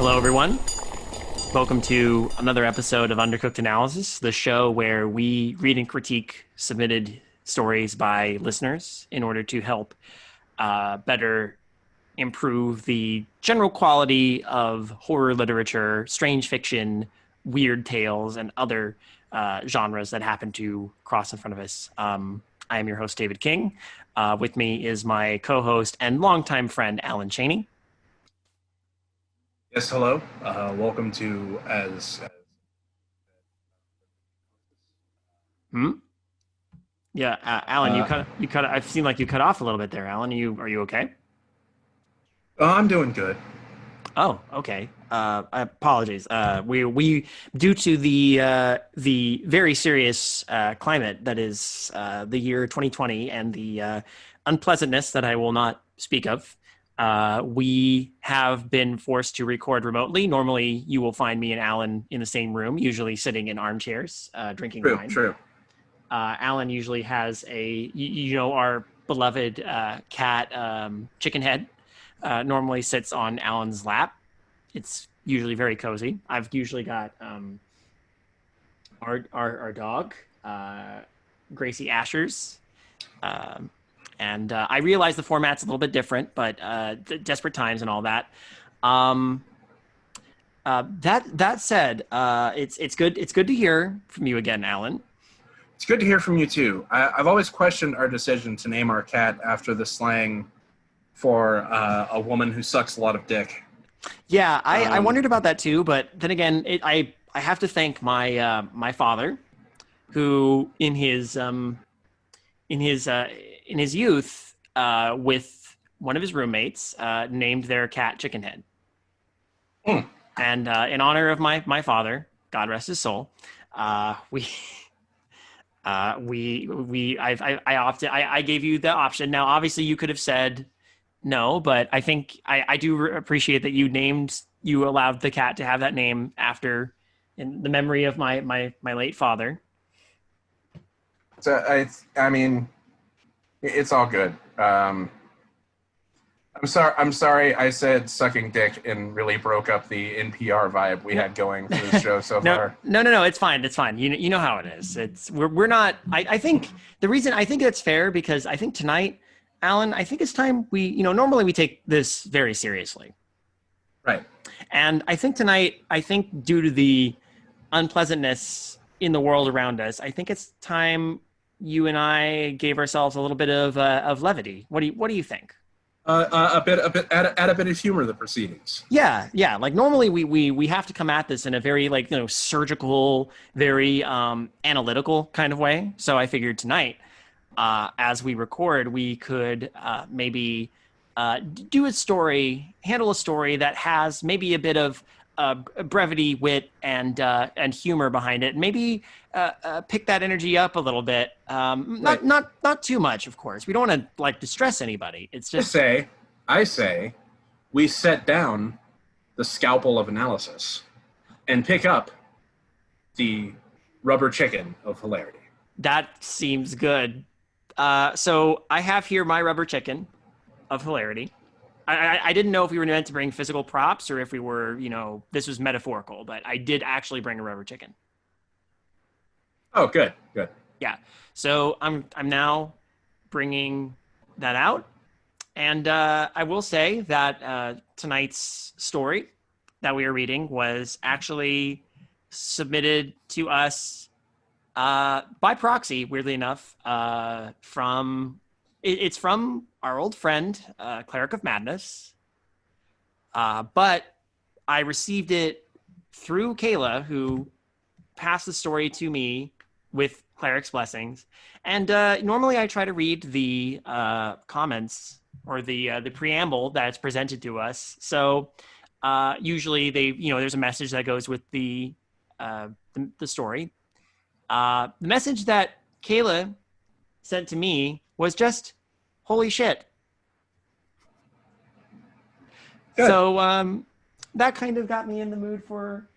Hello, everyone. Welcome to another episode of Undercooked Analysis, the show where we read and critique submitted stories by listeners in order to help better improve the general quality of horror literature, strange fiction, weird tales, and other genres that happen to cross in front of us. I am your host, David King. With me is my co-host and longtime friend, Alan Cheney. Yes, hello. Welcome to Yeah, Alan, you cut. I've seen like you cut off a little bit there, Alan. Are you okay? I'm doing good. Oh, okay. Apologies. We due to the very serious climate that is the year 2020 and the unpleasantness that I will not speak of. We have been forced to record remotely. Normally, you will find me and Alan in the same room, usually sitting in armchairs, drinking wine. True. Alan usually has our beloved cat, Chicken Head, normally sits on Alan's lap. It's usually very cozy. I've usually got our dog, Gracie Ashers. And I realize the format's a little bit different, but desperate times and all that. That said, it's good to hear from you again, Alan. It's good to hear from you too. I've always questioned our decision to name our cat after the slang for a woman who sucks a lot of dick. Yeah, I wondered about that too, but then again, I have to thank my my father, who in his youth, with one of his roommates, named their cat Chicken Head. And in honor of my father, God rest his soul, I gave you the option. Now, obviously, you could have said no, but I think I do appreciate that you allowed the cat to have that name in the memory of my late father. So I mean, it's all good. I'm sorry I said sucking dick and really broke up the NPR vibe we had going for this show so far. No, it's fine. You know how it is. We're not. I think the reason I think that's fair because I think tonight, Alan, I think it's time normally we take this very seriously. Right. And I think tonight, due to the unpleasantness in the world around us, I think it's time you and I gave ourselves a little bit of levity. What do you think? Add a bit of humor to the proceedings. Yeah. Like normally we have to come at this in a very surgical, very analytical kind of way. So I figured tonight, as we record, we could maybe handle a story that has maybe a bit of brevity, wit, and humor behind it. Maybe pick that energy up a little bit. Not too much, of course. We don't want to distress anybody. It's just I say we set down the scalpel of analysis and pick up the rubber chicken of hilarity. That seems good. So I have here my rubber chicken of hilarity. I didn't know if we were meant to bring physical props or if we were, this was metaphorical, but I did actually bring a rubber chicken. Oh, good. Yeah. So I'm now bringing that out. And I will say that tonight's story that we are reading was actually submitted to us by proxy, weirdly enough, it's from our old friend, ClericofMadness. But I received it through Kayla, who passed the story to me with Cleric's blessings. And normally I try to read the comments or the preamble that's presented to us. So usually there's a message that goes with the story. The message that Kayla sent to me was just, holy shit. Good. So that kind of got me in the mood for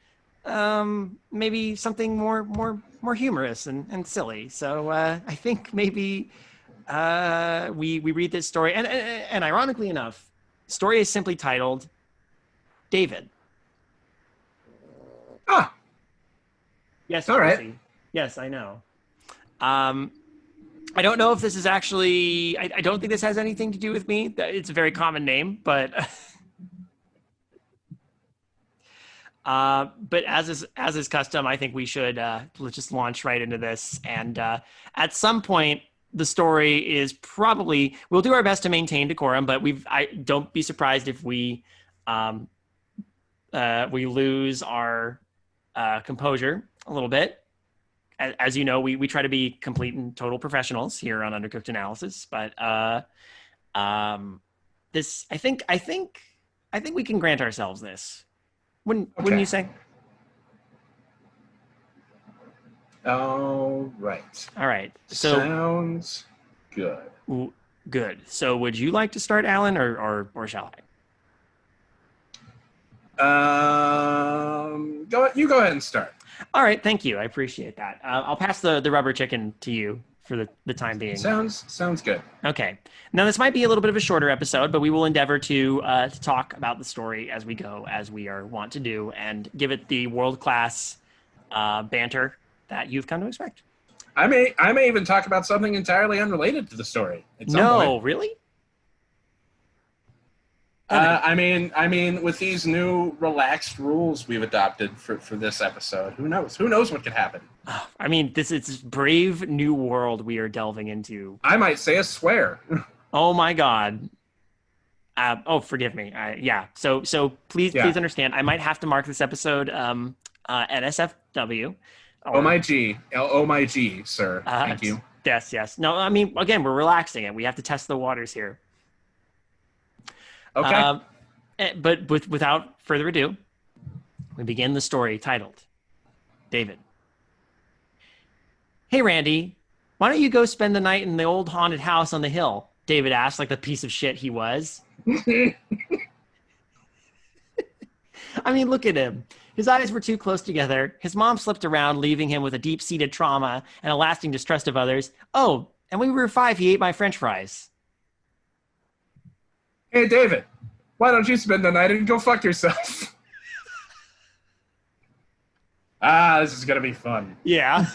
maybe something more humorous and silly. So I think maybe we read this story, and ironically enough, the story is simply titled David. Yes, All right. pussy. Yes, I know. Um, I don't know if this is actually. I don't think this has anything to do with me. It's a very common name, but but as is custom, I think we should let's just launch right into this. And at some point, the story is probably we'll do our best to maintain decorum, but I don't be surprised if um, we lose our composure a little bit. As you know, we try to be complete and total professionals here on Undercooked Analysis, but this I think we can grant ourselves this. Wouldn't you say? All right. All right. So Sounds good. good. So would you like to start, Alan, or shall I? You go ahead and start. All right. Thank you. I appreciate that. I'll pass the rubber chicken to you for the time being. Sounds good. Okay. Now this might be a little bit of a shorter episode, but we will endeavor to talk about the story as we go, as we are wont to do, and give it the world-class banter that you've come to expect. I may even talk about something entirely unrelated to the story. At some point. Really? I mean, with these new relaxed rules we've adopted for this episode, who knows? Who knows what could happen? I mean, this is brave new world we are delving into. I might say a swear. Oh my God. Forgive me. Yeah. So please understand. I might have to mark this episode NSFW. Oh my G, sir. Thank you. Yes. No, I mean, again, we're relaxing it. We have to test the waters here. Okay. But without further ado, we begin the story titled David. Hey, Randy, why don't you go spend the night in the old haunted house on the hill? David asked like the piece of shit he was. I mean, look at him. His eyes were too close together. His mom slipped around, leaving him with a deep-seated trauma and a lasting distrust of others. Oh, and when we were 5, he ate my French fries. Hey, David, why don't you spend the night and go fuck yourself? This is going to be fun. Yeah.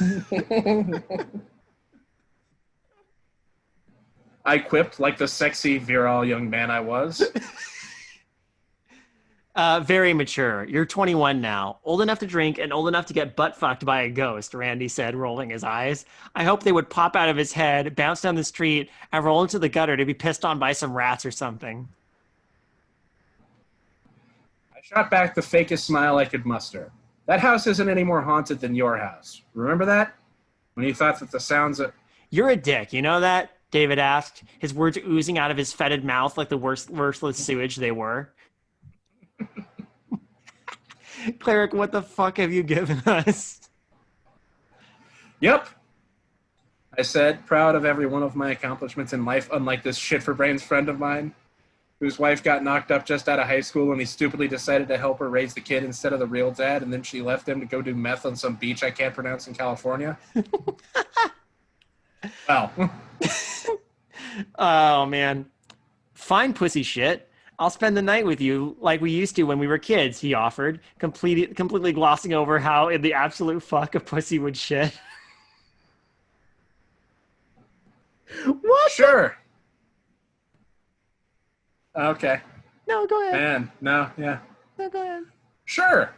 I quipped like the sexy, virile young man I was. Very mature. You're 21 now, old enough to drink and old enough to get butt fucked by a ghost, Randy said, rolling his eyes. I hope they would pop out of his head, bounce down the street, and roll into the gutter to be pissed on by some rats or something. I shot back the fakest smile I could muster. That house isn't any more haunted than your house. Remember that? When you thought that the sounds of... You're a dick, you know that? David asked, his words oozing out of his fetid mouth like the worthless sewage they were. Cleric, what the fuck have you given us? Yep, I said, proud of every one of my accomplishments in life, unlike this shit-for-brains friend of mine, whose wife got knocked up just out of high school and he stupidly decided to help her raise the kid instead of the real dad, and then she left him to go do meth on some beach I can't pronounce in California. Well. Oh, man. Fine pussy shit. I'll spend the night with you like we used to when we were kids, he offered, completely glossing over how in the absolute fuck a pussy would shit. What? Sure. Okay. No, go ahead. Man, no, yeah. No, go ahead. Sure.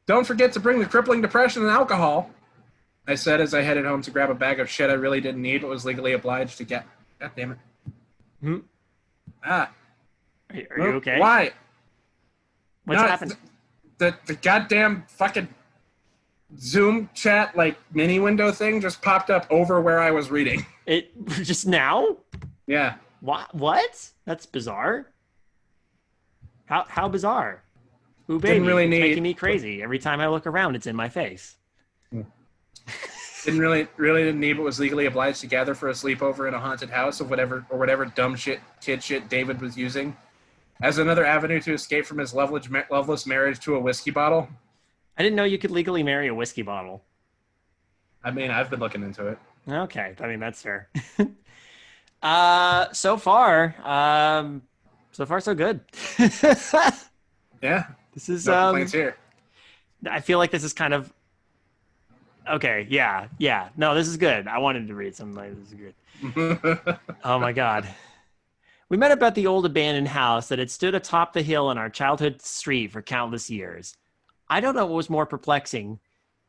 Don't forget to bring the crippling depression and alcohol, I said as I headed home to grab a bag of shit I really didn't need but was legally obliged to get. God damn it. Are you okay? Why? What's happened? The goddamn fucking Zoom chat, like, mini window thing just popped up over where I was reading. It just now? Yeah. What? That's bizarre. How bizarre? Ooh, baby, Didn't really it's need... making me crazy. Every time I look around, it's in my face. Didn't need, but was legally obliged to gather for a sleepover in a haunted house of whatever dumb shit, kid shit David was using as another avenue to escape from his loveless marriage to a whiskey bottle. I didn't know you could legally marry a whiskey bottle. I mean, I've been looking into it. Okay, I mean, that's fair. So far so good. Yeah. This is no complaints here. I feel like this is kind of Okay, yeah. No, this is good. I wanted to read something like this. Is good. Oh my God. We met up at the old abandoned house that had stood atop the hill on our childhood street for countless years. I don't know what was more perplexing,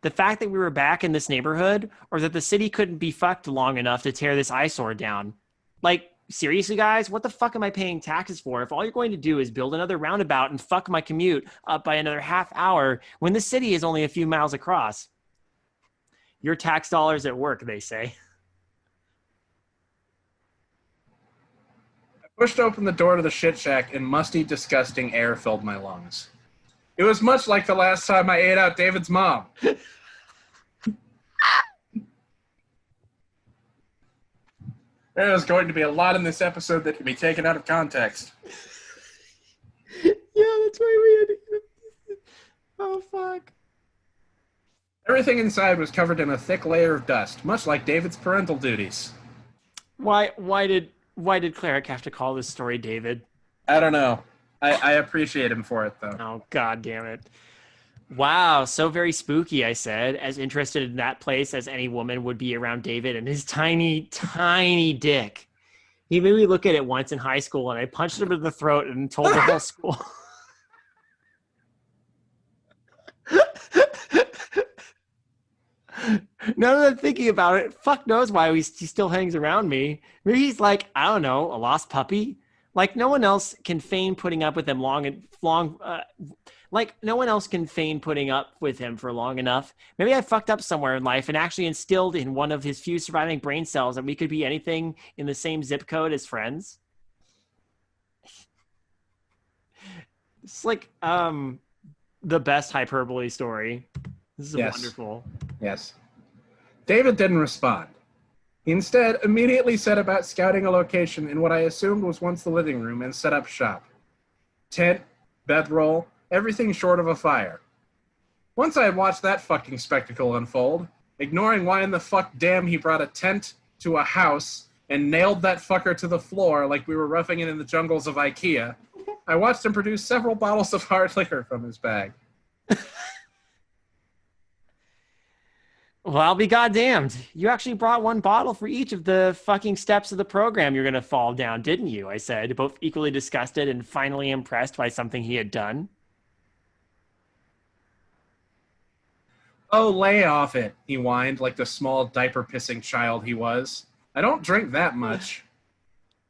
the fact that we were back in this neighborhood, or that the city couldn't be fucked long enough to tear this eyesore down. Like, seriously, guys, what the fuck am I paying taxes for if all you're going to do is build another roundabout and fuck my commute up by another half hour when the city is only a few miles across? Your tax dollars at work, they say. I pushed open the door to the shit shack and musty, disgusting air filled my lungs. It was much like the last time I ate out David's mom. There's going to be a lot in this episode that can be taken out of context. Yeah, that's why we had to... Oh, fuck. Everything inside was covered in a thick layer of dust, much like David's parental duties. Why did Cleric have to call this story David? I don't know. I appreciate him for it, though. Oh, God damn it. Wow, so very spooky, I said, as interested in that place as any woman would be around David and his tiny, tiny dick. He made me look at it once in high school, and I punched him in the throat and told the whole school. Now that I'm thinking about it, fuck knows why he still hangs around me. Maybe he's like, I don't know, a lost puppy? Like, no one else can feign putting up with him like, no one else can feign putting up with him for long enough. Maybe I fucked up somewhere in life and actually instilled in one of his few surviving brain cells that we could be anything in the same zip code as friends. It's like the best hyperbole story. This is wonderful. Yes. David didn't respond. He instead immediately set about scouting a location in what I assumed was once the living room and set up shop. Tent, bedroll, everything short of a fire. Once I had watched that fucking spectacle unfold, ignoring why in the fuck damn he brought a tent to a house and nailed that fucker to the floor like we were roughing it in the jungles of IKEA, I watched him produce several bottles of hard liquor from his bag. Well, I'll be goddamned. You actually brought one bottle for each of the fucking steps of the program you're going to fall down, didn't you? I said, both equally disgusted and finally impressed by something he had done. Oh, lay off it, he whined like the small diaper-pissing child he was. I don't drink that much.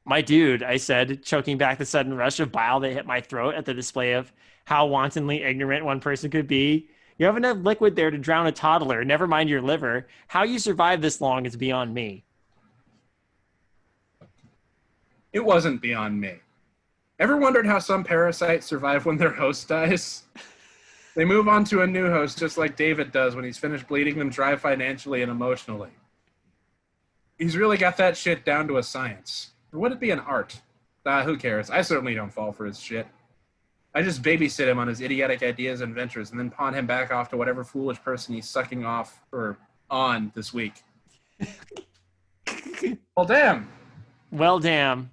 My dude, I said, choking back the sudden rush of bile that hit my throat at the display of how wantonly ignorant one person could be. You have enough liquid there to drown a toddler, never mind your liver. How you survived this long is beyond me. It wasn't beyond me. Ever wondered how some parasites survive when their host dies? They move on to a new host just like David does when he's finished bleeding them dry financially and emotionally. He's really got that shit down to a science. Or would it be an art? Who cares? I certainly don't fall for his shit. I just babysit him on his idiotic ideas and ventures and then pawn him back off to whatever foolish person he's sucking off or on this week. Well, damn. Well, damn.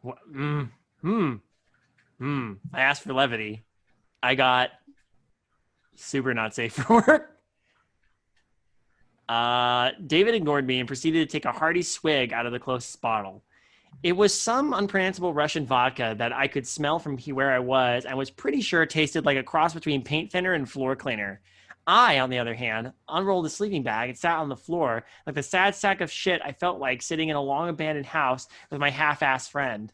I asked for levity. I got super not safe for work. David ignored me and proceeded to take a hearty swig out of the closest bottle. It was some unpronounceable Russian vodka that I could smell from where I was and was pretty sure tasted like a cross between paint thinner and floor cleaner. I, on the other hand, unrolled a sleeping bag and sat on the floor like the sad sack of shit I felt like sitting in a long abandoned house with my half-assed friend.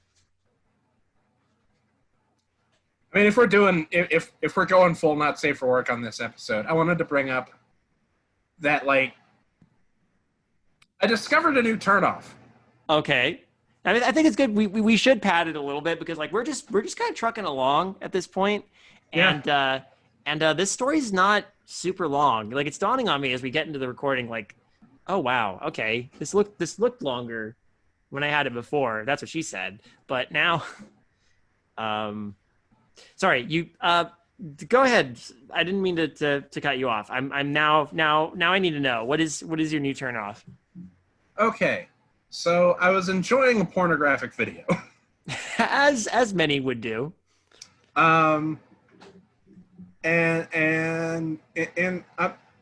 I mean, if we're going full not safe for work on this episode, I wanted to bring up that, like, I discovered a new turnoff. Okay. I mean, I think it's good. We should pad it a little bit because like we're just kind of trucking along at this point, and this story's not super long. Like it's dawning on me as we get into the recording. Like, oh wow, okay, this looked longer when I had it before. That's what she said. But now, sorry, you go ahead. I didn't mean to cut you off. I'm now I need to know what is your new turn off. Okay. So I was enjoying a pornographic video. as many would do. And I'm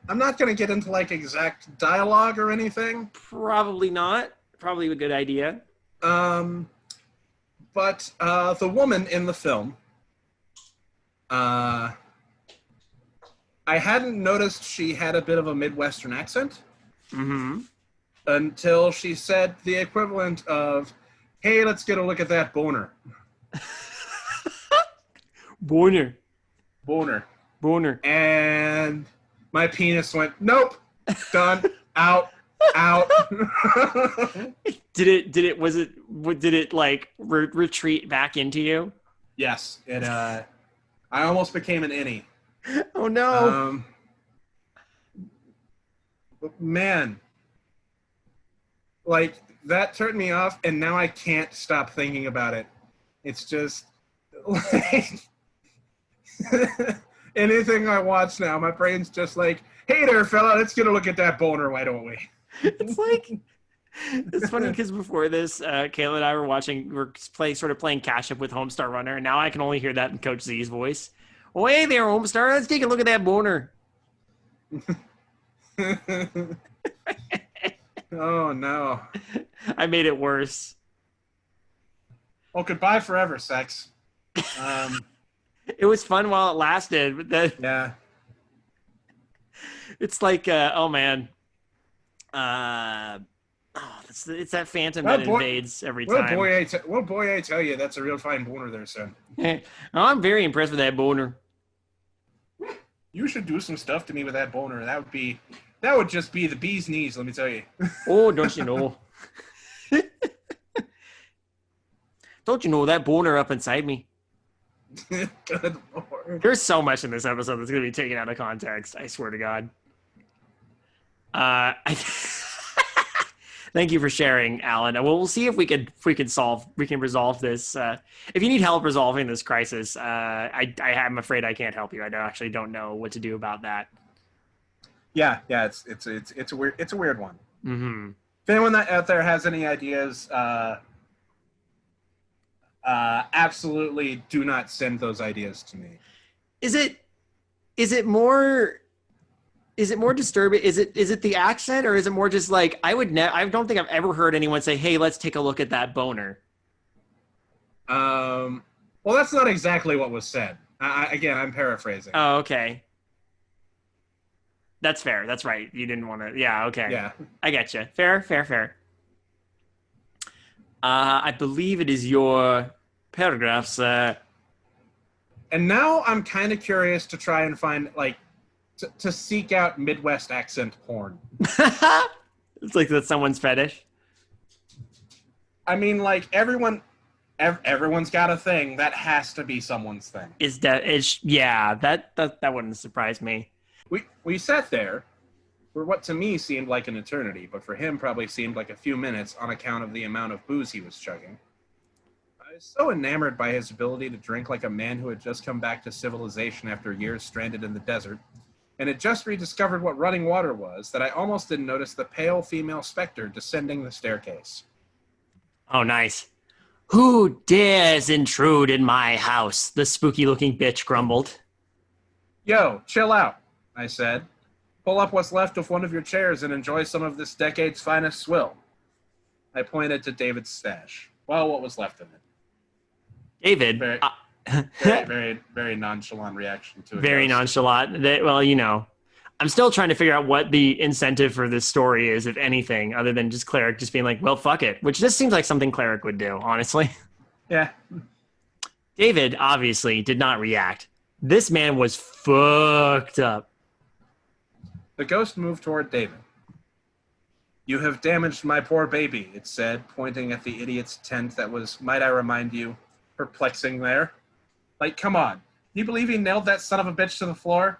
I'm not going to get into like exact dialogue or anything. Probably not. Probably a good idea. But the woman in the film, I hadn't noticed she had a bit of a Midwestern accent Mm-hmm. until she said the equivalent of, "Hey, let's get a look at that boner." Boner. Boner. Boner. And my penis went, "Nope, done, out, out." Did it like retreat back into you? Yes, it. I almost became an innie. Oh no. But man, like that turned me off, and now I can't stop thinking about it. It's just like anything I watch now, my brain's just like, "Hey there, fella, let's get a look at that boner, why don't we?" It's like, it's funny because before this, Kayla and I we're playing catch up with Homestar Runner, and now I can only hear that in Coach Z's voice. Oh, hey there, Homestar, let's take a look at that boner. Oh no. I made it worse. Well, goodbye forever, sex. It was fun while it lasted, but then Yeah. it's like, oh man. It's that phantom that invades every time. Well, boy, I tell you, that's a real fine boner there, son. I'm very impressed with that boner. You should do some stuff to me with that boner. That would just be the bee's knees, let me tell you. Oh, don't you know? Don't you know that boner up inside me? Good Lord. There's so much in this episode that's going to be taken out of context. I swear to God. Thank you for sharing, Alan. We'll see if we can resolve this. If you need help resolving this crisis, I'm afraid I can't help you. I actually don't know what to do about that. Yeah, it's a weird one. Mm-hmm. If anyone out there has any ideas, absolutely do not send those ideas to me. Is it more disturbing? Is it the accent, or is it more just like I don't think I've ever heard anyone say, "Hey, let's take a look at that boner." Well, that's not exactly what was said. Again, I'm paraphrasing. Oh, okay. That's fair. That's right. You didn't want to. Yeah. Okay. Yeah. I get you. Fair. I believe it is your paragraphs. And now I'm kind of curious to try and find to seek out Midwest accent porn. It's like that's someone's fetish. I mean, like everyone's got a thing. That has to be someone's thing. That wouldn't surprise me. We sat there for what to me seemed like an eternity, but for him probably seemed like a few minutes on account of the amount of booze he was chugging. I was so enamored by his ability to drink like a man who had just come back to civilization after years stranded in the desert, and had just rediscovered what running water was, that I almost didn't notice the pale female specter descending the staircase. Oh, nice. Who dares intrude in my house? The spooky-looking bitch grumbled. Yo, chill out, I said. Pull up what's left of one of your chairs and enjoy some of this decade's finest swill. I pointed to David's stash. Well, what was left of it. David. Very nonchalant reaction to it. Very nonchalant. I'm still trying to figure out what the incentive for this story is, if anything, other than just Cleric just being like, well, fuck it, which just seems like something Cleric would do, honestly. Yeah. David obviously did not react. This man was fucked up. The ghost moved toward David. You have damaged my poor baby, it said, pointing at the idiot's tent that was, might I remind you, perplexing there. Like, come on. You believe he nailed that son of a bitch to the floor?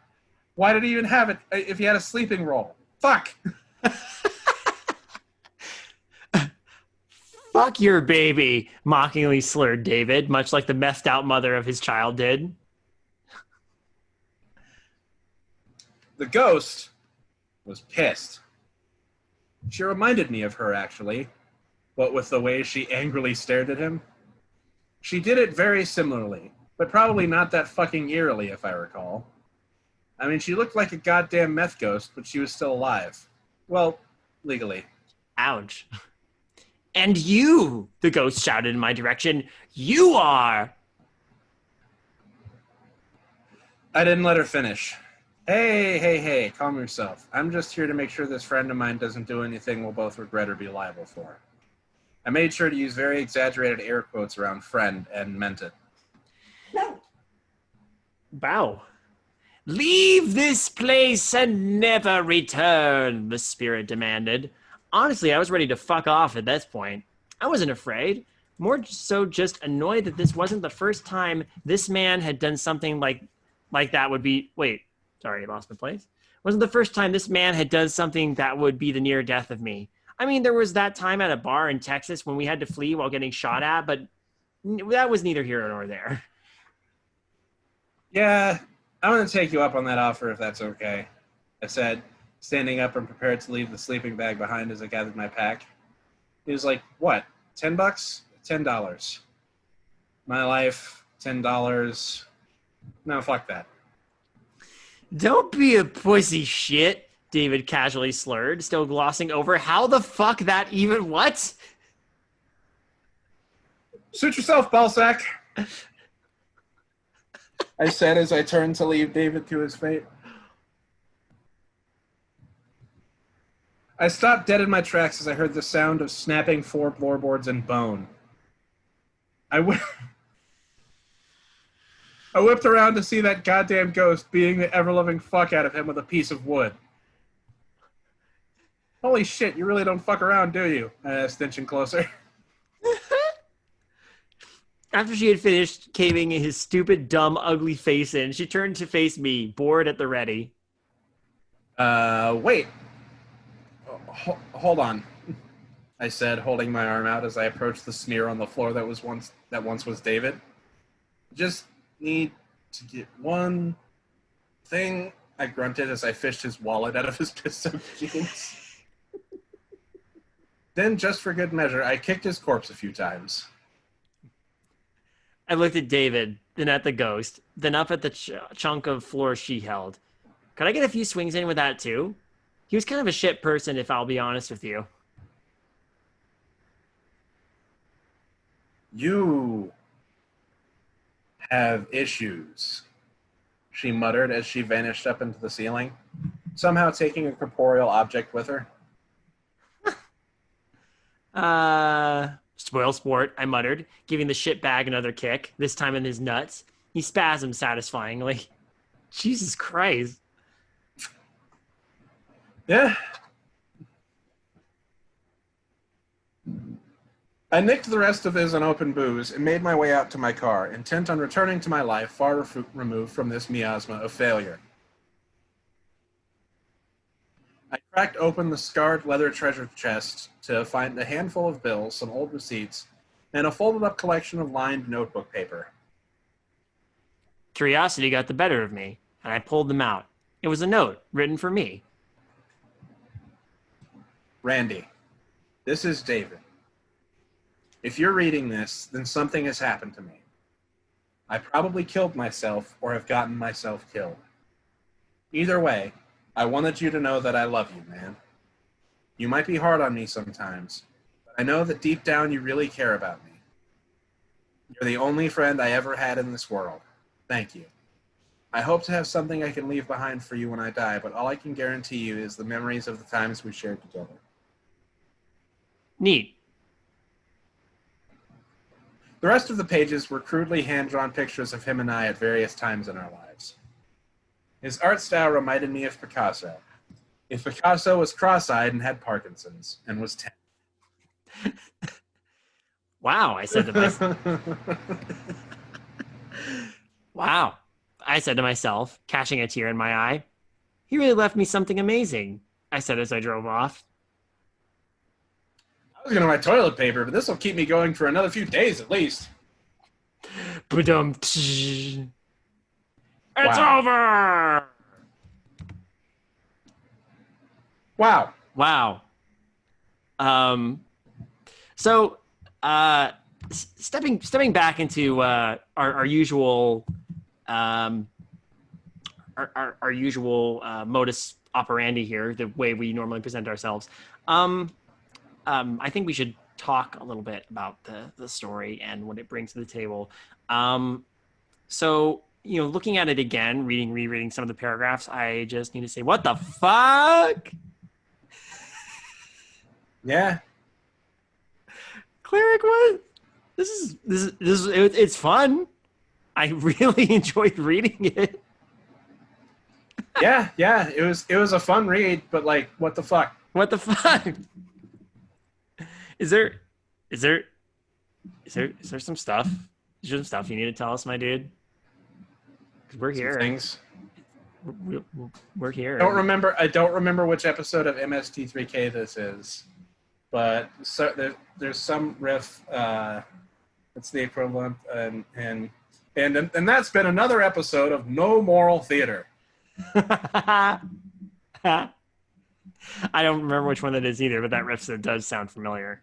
Why did he even have it if he had a sleeping roll? Fuck! Fuck your baby, mockingly slurred David, much like the messed out mother of his child did. The ghost was pissed. She reminded me of her, actually, what with the way she angrily stared at him. She did it very similarly, but probably not that fucking eerily, if I recall. I mean, she looked like a goddamn meth ghost, but she was still alive. Well, legally. Ouch. And you, the ghost shouted in my direction, you are. I didn't let her finish. Hey, calm yourself. I'm just here to make sure this friend of mine doesn't do anything we'll both regret or be liable for. I made sure to use very exaggerated air quotes around friend and meant it. Wow. Leave this place and never return, the spirit demanded. Honestly, I was ready to fuck off at this point. I wasn't afraid. More so just annoyed that this wasn't the first time this man had done something like that would be... Wait, sorry, I lost my place. Wasn't the first time this man had done something that would be the near death of me. I mean, there was that time at a bar in Texas when we had to flee while getting shot at, but that was neither here nor there. Yeah, I'm going to take you up on that offer if that's okay, I said, standing up and prepared to leave the sleeping bag behind as I gathered my pack. He was like, what, $10? $10. My life, $10. No, fuck that. Don't be a pussy shit, David casually slurred, still glossing over how the fuck that even... What? Suit yourself, ballsack, I said as I turned to leave David to his fate. I stopped dead in my tracks as I heard the sound of snapping floorboards and bone. I whipped around to see that goddamn ghost beating the ever-loving fuck out of him with a piece of wood. Holy shit, you really don't fuck around, do you? I asked, inching closer. After she had finished caving his stupid, dumb, ugly face in, she turned to face me, bored at the ready. Wait. Hold on, I said, holding my arm out as I approached the smear on the floor that once was David. Just need to get one thing, I grunted as I fished his wallet out of his pistol jeans. Then, just for good measure, I kicked his corpse a few times. I looked at David, then at the ghost, then up at the chunk of floor she held. Could I get a few swings in with that too? He was kind of a shit person, if I'll be honest with you. You have issues, she muttered as she vanished up into the ceiling, somehow taking a corporeal object with her. Spoil sport, I muttered, giving the shit bag another kick, this time in his nuts. He spasmed satisfyingly. Jesus Christ. Yeah. I nicked the rest of his unopened booze and made my way out to my car, intent on returning to my life far removed from this miasma of failure. I cracked open the scarred leather treasure chest to find a handful of bills, some old receipts, and a folded-up collection of lined notebook paper. Curiosity got the better of me, and I pulled them out. It was a note written for me. Randy, this is David. If you're reading this, then something has happened to me. I probably killed myself or have gotten myself killed. Either way, I wanted you to know that I love you, man. You might be hard on me sometimes, but I know that deep down you really care about me. You're the only friend I ever had in this world. Thank you. I hope to have something I can leave behind for you when I die, but all I can guarantee you is the memories of the times we shared together. Neat. The rest of the pages were crudely hand-drawn pictures of him and I at various times in our lives. His art style reminded me of Picasso. If Picasso was cross-eyed and had Parkinson's, and was 10. Wow, I said to myself. Wow, I said to myself, catching a tear in my eye. He really left me something amazing, I said as I drove off. I was going to buy toilet paper, but this will keep me going for another few days at least. Ba-dum. It's over! Wow. Wow. So, stepping back into our usual our usual modus operandi here, the way we normally present ourselves. I think we should talk a little bit about the story and what it brings to the table. So, looking at it again, rereading some of the paragraphs, I just need to say, what the fuck? Yeah. Cleric, what? It's fun. I really enjoyed reading it. Yeah. It was a fun read, but like, what the fuck? What the fuck? Is there some stuff? Is there some stuff you need to tell us, my dude? 'Cause we're here. Some things. We're here. I don't remember which episode of MST3K this is, but there's some riff that's the equivalent, and that's been another episode of No Moral Theater. I don't remember which one that is either, but that riff does sound familiar.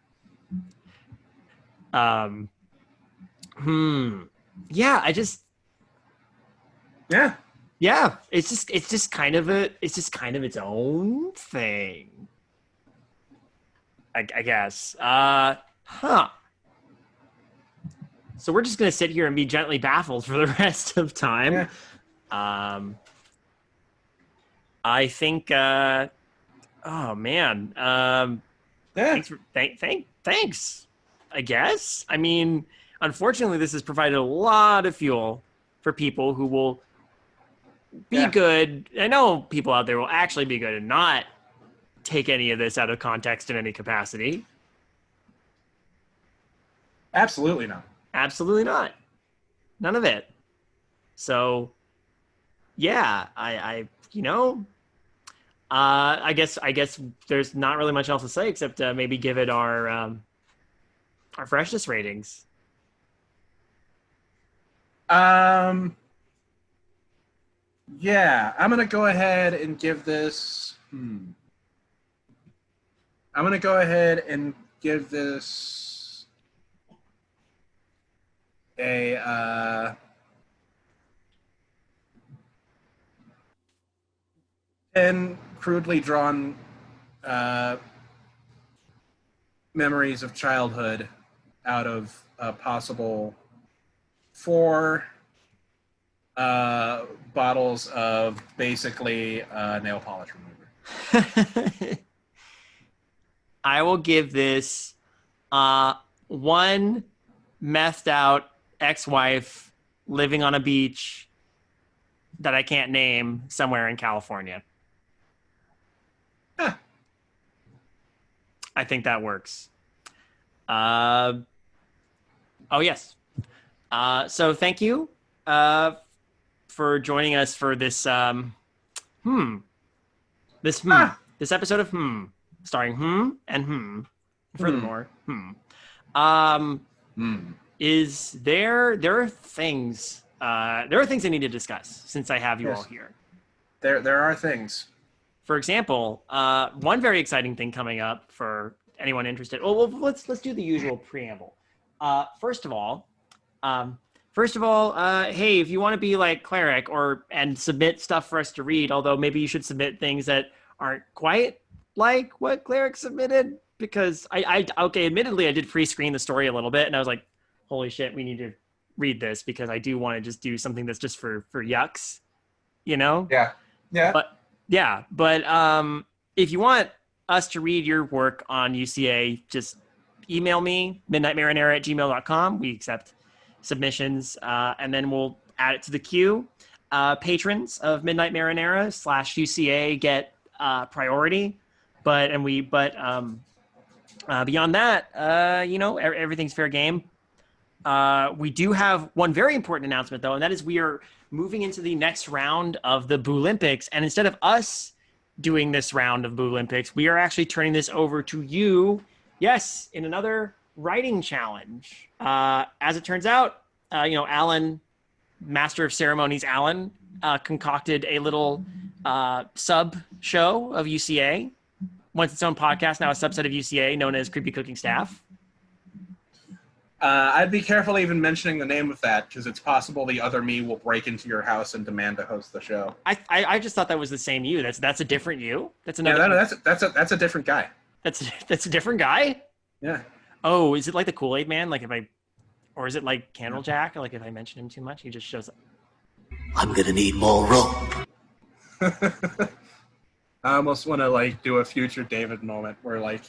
Yeah, yeah, it's just kind of its own thing, I guess. So we're just gonna sit here and be gently baffled for the rest of time. Yeah. I think. Oh man. Yeah. Thanks. I guess. I mean, unfortunately, this has provided a lot of fuel for people who will be good. I know people out there will actually be good and not take any of this out of context in any capacity. Absolutely not. Absolutely not. None of it. So, yeah, I guess there's not really much else to say except maybe give it our freshness ratings. Yeah, I'm gonna go ahead and give this. I'm gonna go ahead and give this a 10 crudely drawn memories of childhood out of a possible 4 bottles of basically nail polish remover. I will give this 1 methed out ex-wife living on a beach that I can't name somewhere in California. Huh. I think that works. Oh yes. So thank you for joining us for this this episode of starring and furthermore is there are things I need to discuss since I have you all here. There are things. For example, one very exciting thing coming up for anyone interested. Well, let's do the usual preamble. First of all, hey, if you want to be like Cleric and submit stuff for us to read, although maybe you should submit things that aren't quite like what Cleric submitted, because admittedly, I did pre-screen the story a little bit, and I was like, holy shit, we need to read this because I do want to just do something that's just for yucks, Yeah. But if you want us to read your work on UCA, just email me, midnightmarinara@gmail.com. We accept submissions, and then we'll add it to the queue. Patrons of Midnight Marinara /UCA get priority, but beyond that, everything's fair game. We do have one very important announcement, though, and that is we are moving into the next round of the Boo Olympics. And instead of us doing this round of Boo Olympics, we are actually turning this over to you. Yes, in another writing challenge. As it turns out, Alan, Master of Ceremonies Alan, concocted a little sub show of UCA. Once its own podcast, now a subset of UCA known as Creepy Cooking Staff. I'd be careful even mentioning the name of that, because it's possible the other me will break into your house and demand to host the show. I just thought that was the same you. That's a different you. That's Yeah, another. that's a different guy. That's a different guy. Yeah. Oh, is it like the Kool-Aid Man? Like if I, or is it like Yeah. Candlejack? Like if I mention him too much, he just shows up. I'm gonna need more rope. I almost want to like do a future David moment where like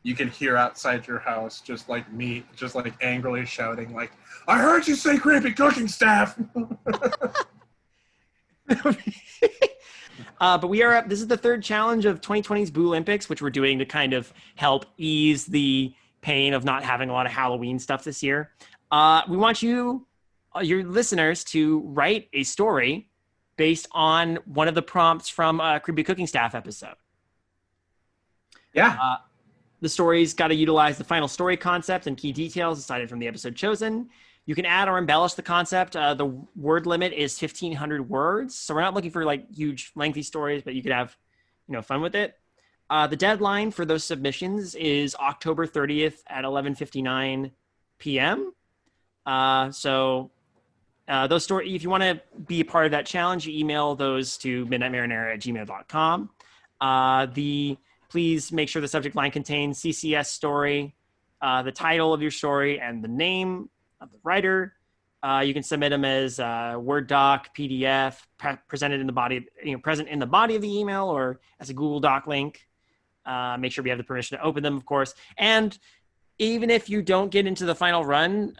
you can hear outside your house just like me, just like angrily shouting like, "I heard you say creepy cooking staff." But we are up. This is the third challenge of 2020's Boo Olympics, which we're doing to kind of help ease the pain of not having a lot of Halloween stuff this year. We want you, your listeners, to write a story based on one of the prompts from a Creepy Cooking Staff episode. Yeah. The story's got to utilize the final story concept and key details decided from the episode chosen. You can add or embellish the concept. The word limit is 1,500 words. So we're not looking for like huge, lengthy stories, but you could have, fun with it. The deadline for those submissions is October 30th at 11:59 p.m. Those stories, if you want to be a part of that challenge, you email those to midnightmarinara@gmail.com. Please make sure the subject line contains CCS story, the title of your story, and the name of the writer. You can submit them as Word doc, PDF, presented in the body, present in the body of the email, or as a Google Doc link. Make sure we have the permission to open them, of course. And even if you don't get into the final run,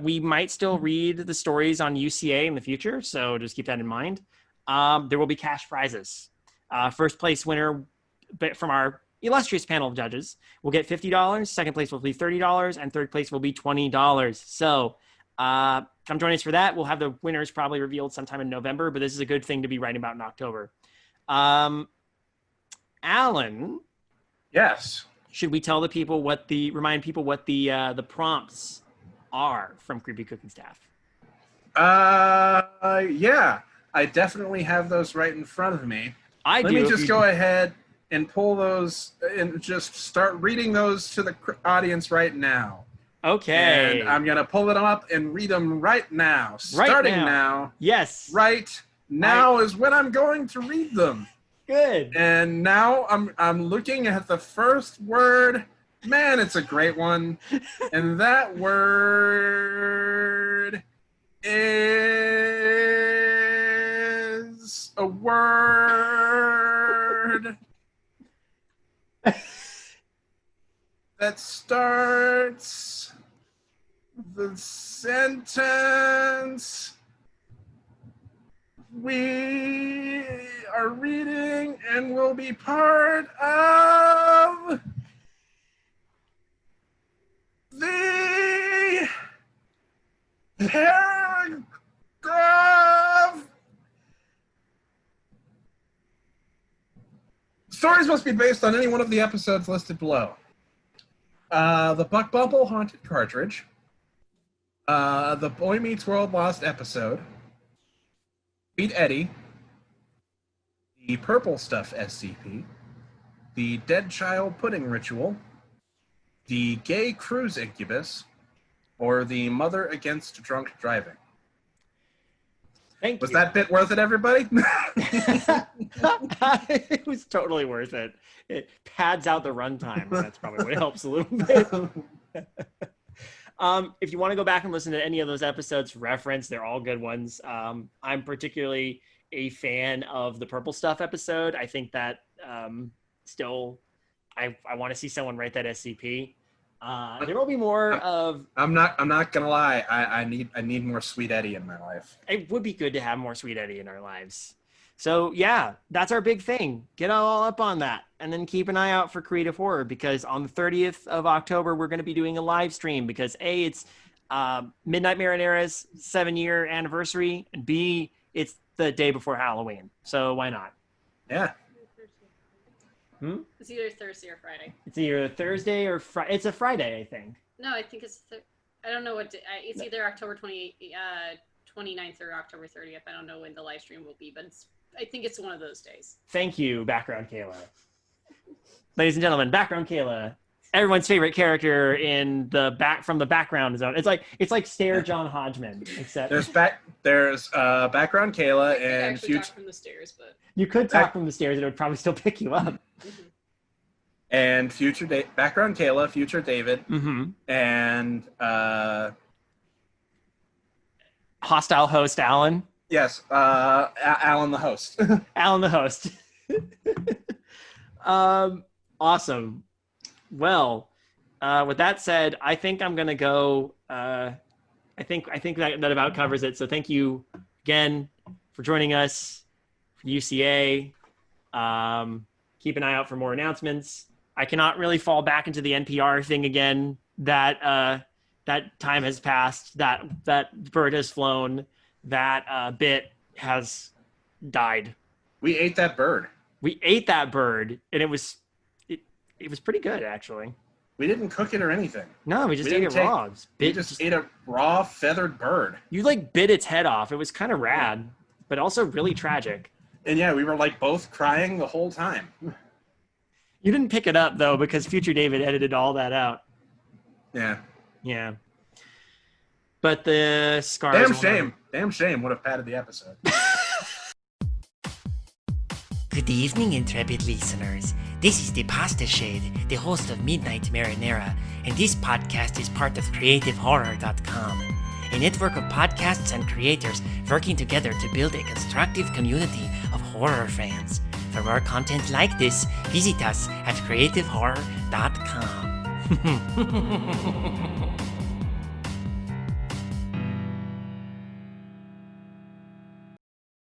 we might still read the stories on UCA in the future. So just keep that in mind. There will be cash prizes. First place winner from our illustrious panel of judges will get $50. Second place will be $30, and third place will be $20. So come join us for that. We'll have the winners probably revealed sometime in November, but this is a good thing to be writing about in October. Alan. Yes. Should we tell the people remind people what the prompts are from Creepy Cooking Staff? Yeah. I definitely have those right in front of me. Let me just go ahead and pull those and just start reading those to the audience right now. Okay. And I'm going to pull them up and read them right now. Starting now. Yes. Right now is when I'm going to read them. Good. And now I'm looking at the first word. Man, it's a great one. And that word is a word that starts the sentence we are reading and will be part of the paragraph. Stories must be based on any one of the episodes listed below. The Buck Bumble Haunted Cartridge, the Boy Meets World Lost episode, Sweet Eddie, the Purple Stuff SCP, the Dead Child Pudding Ritual, the Gay Cruise Incubus, or the Mother Against Drunk Driving. Thank you. Was that bit worth it, everybody? It was totally worth it. It pads out the runtime. That's probably what helps a little bit. If you want to go back and listen to any of those episodes reference, they're all good ones. I'm particularly a fan of the Purple Stuff episode. I think that still, I want to see someone write that SCP. There will be more of. I'm not gonna lie. I need more Sweet Eddie in my life. It would be good to have more Sweet Eddie in our lives. So yeah, that's our big thing. Get all up on that, and then keep an eye out for Creative Horror, because on the 30th of October we're going to be doing a live stream, because A, it's Midnight Marinara's 7-year anniversary, and B, it's the day before Halloween. So why not? Yeah. It's either Thursday or Friday. It's either Thursday or Friday. It's a Friday, I think. No, I think it's I don't know what day. It's either October 29th or October 30th. I don't know when the live stream will be, but I think it's one of those days. Thank you, Background Kayla. Ladies and gentlemen, Background Kayla. everyone's favorite character in the from the background zone. It's like Stare John Hodgman, except There's background Kayla I could and actually future talk from the stairs, but you could talk from the stairs and it would probably still pick you up. and background Kayla, future David, and Hostile host Alan. yes, Alan the host. Alan the host. Awesome. Well, with that said, I think I'm gonna go. I think that about covers it. So thank you again for joining us for UCA. Keep an eye out for more announcements. I cannot really fall back into the NPR thing again. That time has passed. That bird has flown. That bit has died. We ate that bird. We ate that bird, and it was pretty good, actually. We didn't cook it or anything. No, we just ate it raw. We just ate a raw feathered bird. You like bit its head off. It was kind of rad, but also really tragic. And yeah, we were like both crying the whole time. You didn't pick it up though, because future David edited all that out. Yeah. Yeah. But the scars. Damn shame would have padded the episode. Good evening, intrepid listeners. This is the Pasta Shade, the host of Midnight Marinara, and this podcast is part of CreativeHorror.com, a network of podcasts and creators working together to build a constructive community of horror fans. For more content like this, visit us at CreativeHorror.com.